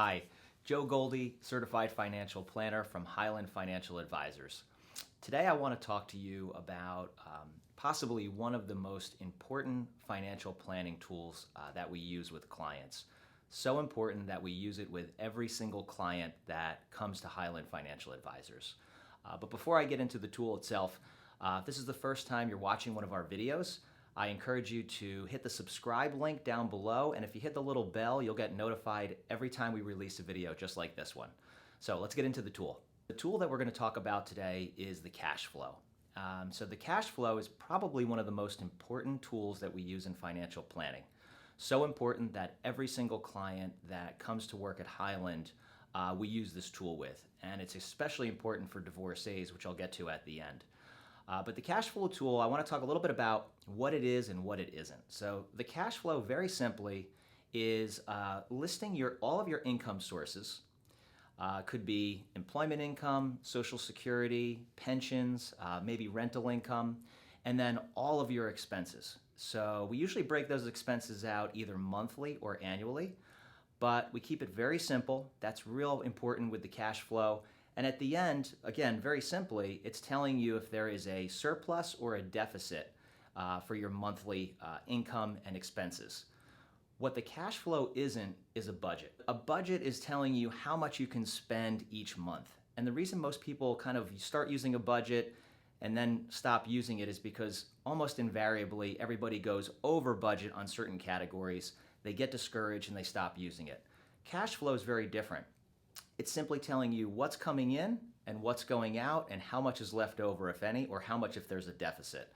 Hi, Joe Goldie, Certified Financial Planner from Highland Financial Advisors. Today I want to talk to you about possibly one of the most important financial planning tools that we use with clients. So important that we use it with every single client that comes to Highland Financial Advisors. But before I get into the tool itself, if this is the first time you're watching one of our videos, I encourage you to hit the subscribe link down below, and if you hit the little bell, you'll get notified every time we release a video just like this one. So let's get into the tool. The tool that we're going to talk about today is the cash flow. So the cash flow is probably one of the most important tools that we use in financial planning. So important that every single client that comes to work at Highland, we use this tool with. And it's especially important for divorcees, which I'll get to at the end. But the cash flow tool, I want to talk a little bit about what it is and what it isn't. So the cash flow, very simply, is listing all of your income sources. Could be employment income, Social Security, pensions, maybe rental income, and then all of your expenses. So we usually break those expenses out either monthly or annually, but we keep it very simple. That's real important with the cash flow. And at the end, again, very simply, it's telling you if there is a surplus or a deficit for your monthly income and expenses. What the cash flow isn't is a budget. A budget is telling you how much you can spend each month. And the reason most people kind of start using a budget and then stop using it is because almost invariably everybody goes over budget on certain categories. They get discouraged and they stop using it. Cash flow is very different. It's simply telling you what's coming in and what's going out and how much is left over, if any, or how much if there's a deficit.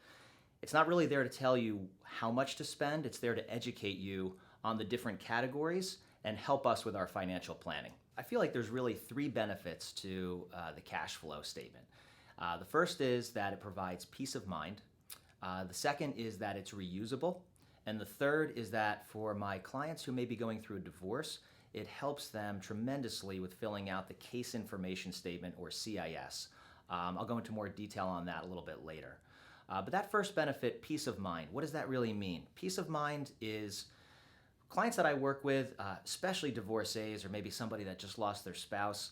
It's not really there to tell you how much to spend. It's there to educate you on the different categories and help us with our financial planning. I feel like there's really three benefits to the cash flow statement. The first is that it provides peace of mind. The second is that it's reusable. And the third is that for my clients who may be going through a divorce, it helps them tremendously with filling out the case information statement, or CIS. I'll go into more detail on that a little bit later. But that first benefit, peace of mind, what does that really mean? Peace of mind is clients that I work with, especially divorcees or maybe somebody that just lost their spouse,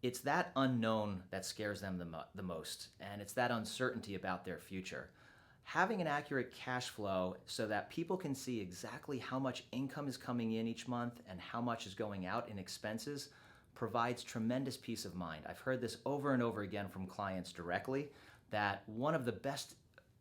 it's that unknown that scares them the most, and it's that uncertainty about their future. Having an accurate cash flow so that people can see exactly how much income is coming in each month and how much is going out in expenses provides tremendous peace of mind. I've heard this over and over again from clients directly, that one of the best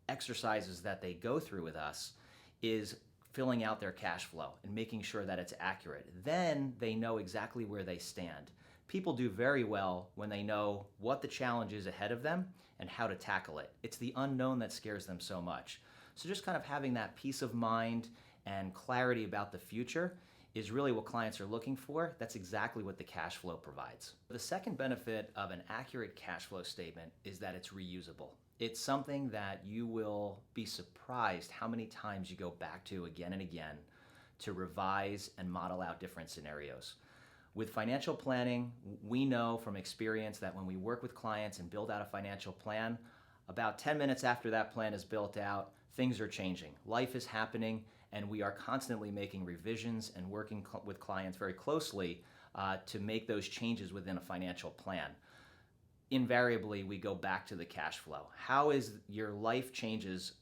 exercises that they go through with us is filling out their cash flow and making sure that it's accurate. Then they know exactly where they stand. People do very well when they know what the challenge is ahead of them and how to tackle it. It's the unknown that scares them so much. So just kind of having that peace of mind and clarity about the future is really what clients are looking for. That's exactly what the cash flow provides. The second benefit of an accurate cash flow statement is that it's reusable. It's something that you will be surprised how many times you go back to again and again to revise and model out different scenarios. With financial planning, we know from experience that when we work with clients and build out a financial plan, about 10 minutes after that plan is built out, things are changing. Life is happening, and we are constantly making revisions and working with clients very closely to make those changes within a financial plan. Invariably, we go back to the cash flow. How is your life changes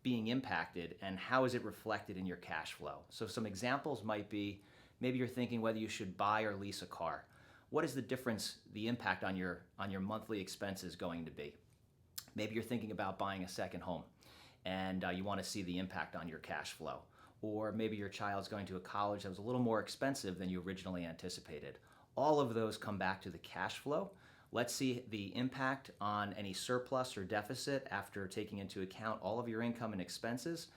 being impacted, and how is it reflected in your cash flow? So some examples might be, maybe you're thinking whether you should buy or lease a car. What is the difference, the impact on your monthly expenses going to be? Maybe you're thinking about buying a second home and you want to see the impact on your cash flow. Or maybe your child's going to a college that was a little more expensive than you originally anticipated. All of those come back to the cash flow. Let's see the impact on any surplus or deficit after taking into account all of your income and expenses,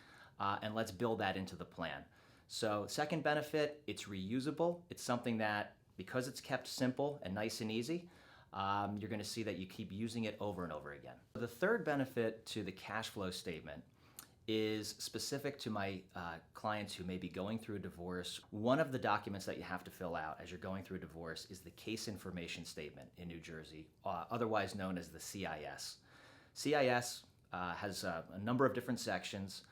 and let's build that into the plan. So second benefit, it's reusable. It's something that, because it's kept simple and nice and easy, you're going to see that you keep using it over and over again. The third benefit to the cash flow statement is specific to my clients who may be going through a divorce. One of the documents that you have to fill out as you're going through a divorce is the case information statement in New Jersey, otherwise known as the CIS. CIS has a number of different sections,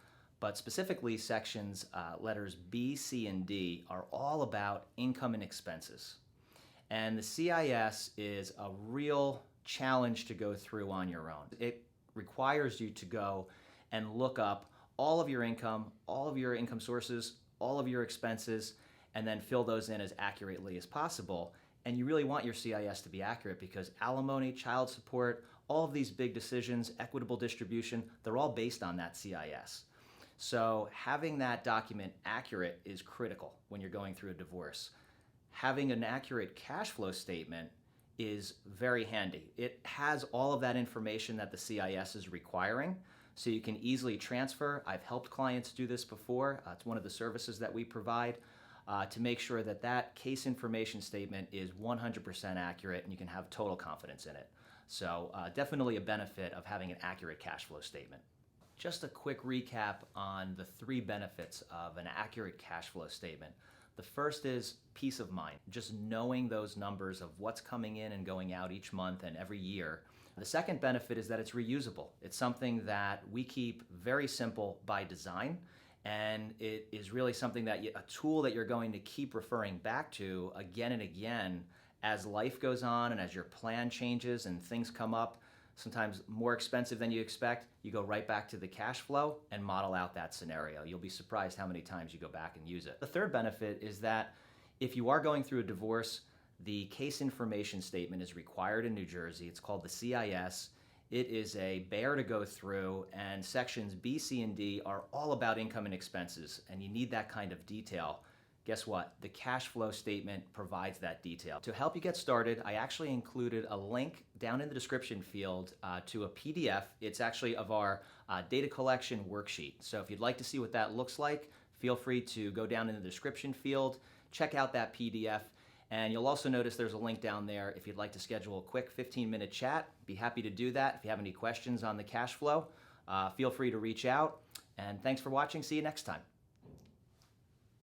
but specifically sections letters B, C, and D are all about income and expenses. And the CIS is a real challenge to go through on your own. It requires you to go and look up all of your income sources, all of your expenses, and then fill those in as accurately as possible. And you really want your CIS to be accurate because alimony, child support, all of these big decisions, equitable distribution, they're all based on that CIS. So having that document accurate is critical when you're going through a divorce. Having an accurate cash flow statement is very handy. It has all of that information that the CIS is requiring, so you can easily transfer. I've helped clients do this before. It's one of the services that we provide to make sure that that case information statement is 100% accurate and you can have total confidence in it. So definitely a benefit of having an accurate cash flow statement. Just a quick recap on the 3 benefits of an accurate cash flow statement. The first is peace of mind, just knowing those numbers of what's coming in and going out each month and every year. The second benefit is that it's reusable. It's something that we keep very simple by design, and it is really something that a tool that you're going to keep referring back to again and again as life goes on and as your plan changes and things come up, sometimes more expensive than you expect. You go right back to the cash flow and model out that scenario. You'll be surprised how many times you go back and use it. The third benefit is that if you are going through a divorce, the case information statement is required in New Jersey. It's called the CIS. It is a bear to go through, and sections B, C, and D are all about income and expenses, and you need that kind of detail. Guess what? The cash flow statement provides that detail. To help you get started, I actually included a link down in the description field to a PDF. It's actually of our data collection worksheet. So if you'd like to see what that looks like, feel free to go down in the description field, check out that PDF, and you'll also notice there's a link down there if you'd like to schedule a quick 15-minute chat. Be happy to do that. If you have any questions on the cash flow, feel free to reach out. And thanks for watching. See you next time.